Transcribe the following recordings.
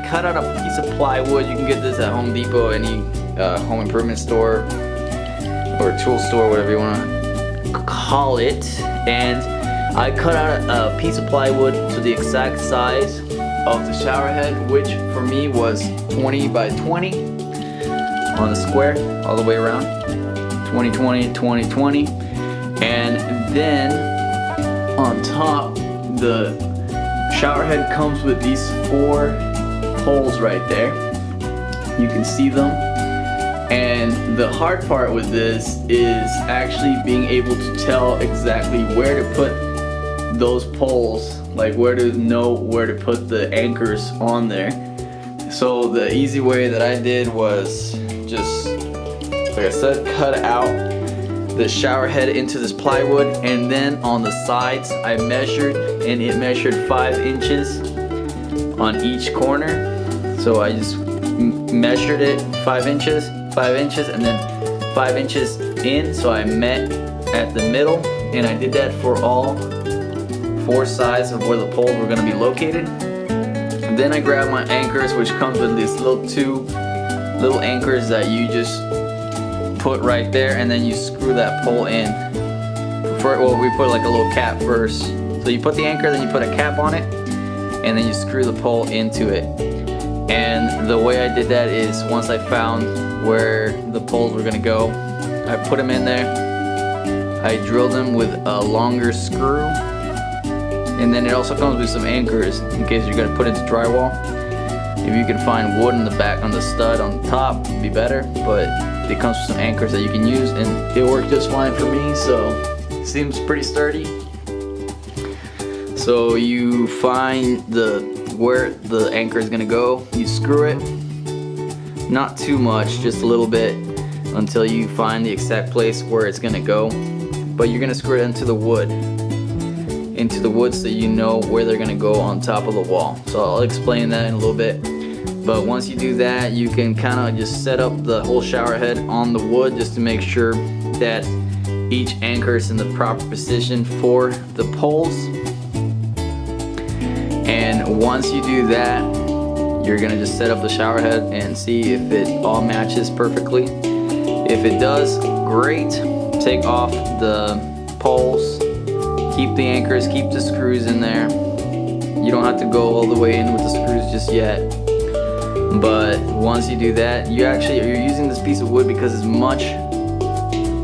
cut out a piece of plywood. You can get this at Home Depot, any home improvement store or tool store, whatever you want to call it. And I cut out a piece of plywood to the exact size of the shower head, which for me was 20 by 20 on the square all the way around. 20, 20, 20, 20. And then on top, the shower head comes with these 4 poles right there. You can see them. And the hard part with this is actually being able to tell exactly where to put those poles, like where to know where to put the anchors on there. So the easy way that I did was just, like I said, cut out the shower head into this plywood, and then on the sides I measured, and it measured 5 inches on each corner. So I just measured it 5 inches, and then 5 inches in, so I met at the middle, and I did that for all 4 sides of where the poles were going to be located. And then I grabbed my anchors, which comes with these little 2 little anchors that you just put right there, and then you screw that pole in. Well, we put like a little cap first. So you put the anchor, then you put a cap on it, and then you screw the pole into it. And the way I did that is, once I found where the poles were gonna go, I put them in there. I drilled them with a longer screw, and then it also comes with some anchors in case you're gonna put it into drywall. If you can find wood in the back on the stud on the top, it'd be better, but it comes with some anchors that you can use, and it worked just fine for me, so it seems pretty sturdy. So you find where the anchor is gonna go, you screw it, not too much, just a little bit, until you find the exact place where it's gonna go. But you're gonna screw it into the wood so you know where they're gonna go on top of the wall. So I'll explain that in a little bit. But once you do that, you can kind of just set up the whole shower head on the wood just to make sure that each anchor is in the proper position for the poles. And once you do that, you're gonna just set up the shower head and see if it all matches perfectly. If it does, great. Take off the poles, keep the anchors, keep the screws in there. You don't have to go all the way in with the screws just yet. But once you do that, you're using this piece of wood because it's much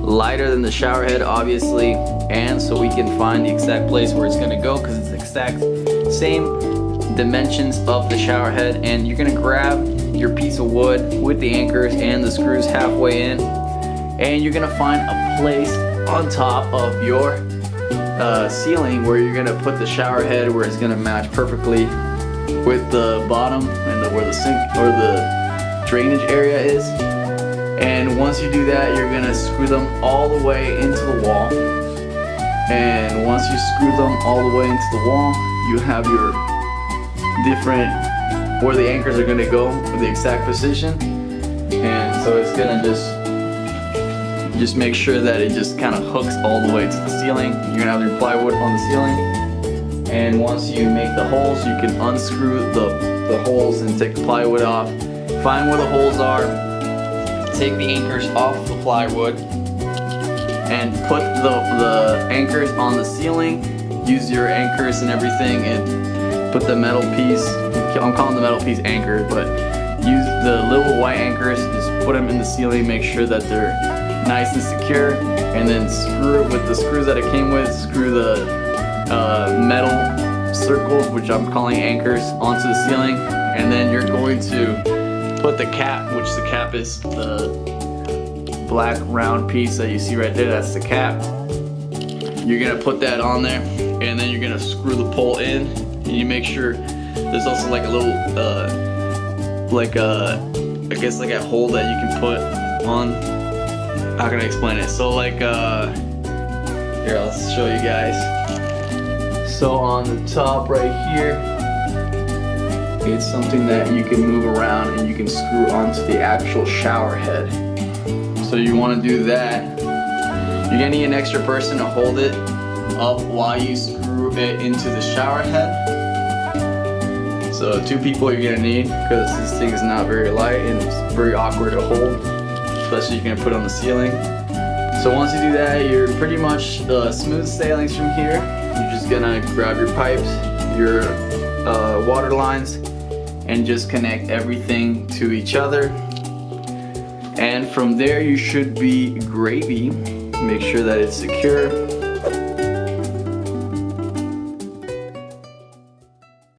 lighter than the shower head, obviously, and so we can find the exact place where it's gonna go because it's the exact same dimensions of the shower head. And you're gonna grab your piece of wood with the anchors and the screws halfway in, and you're gonna find a place on top of your ceiling where you're gonna put the shower head, where it's gonna match perfectly with the bottom and where the sink or the drainage area is. And once you do that, you're gonna screw them all the way into the wall. And once you screw them all the way into the wall, you have your different where the anchors are gonna go for the exact position. And so it's gonna just make sure that it just kind of hooks all the way to the ceiling. You're gonna have your plywood on the ceiling. And once you make the holes, you can unscrew the holes and take the plywood off. Find where the holes are, take the anchors off the plywood, and put the anchors on the ceiling. Use your anchors and everything, and put the metal piece, I'm calling the metal piece anchor, but use the little white anchors, just put them in the ceiling, make sure that they're nice and secure, and then screw it with the screws that it came with. Screw the metal circles, which I'm calling anchors, onto the ceiling, and then you're going to put the cap, which the cap is the black round piece that you see right there, that's the cap. You're gonna put that on there, and then you're gonna screw the pole in, and you make sure there's also like a little I guess like a hole that you can put on. How can I explain it? So like here, I'll show you guys. So on the top right here, it's something that you can move around and you can screw onto the actual shower head. So you want to do that. You're gonna need an extra person to hold it up while you screw it into the shower head. So So 2 people you're gonna need, because this thing is not very light and it's very awkward to hold, especially you're gonna put it on the ceiling. So once you do that, you're pretty much smooth sailings from here. You're just gonna grab your pipes, your water lines, and just connect everything to each other. And from there you should be gravy. Make sure that it's secure.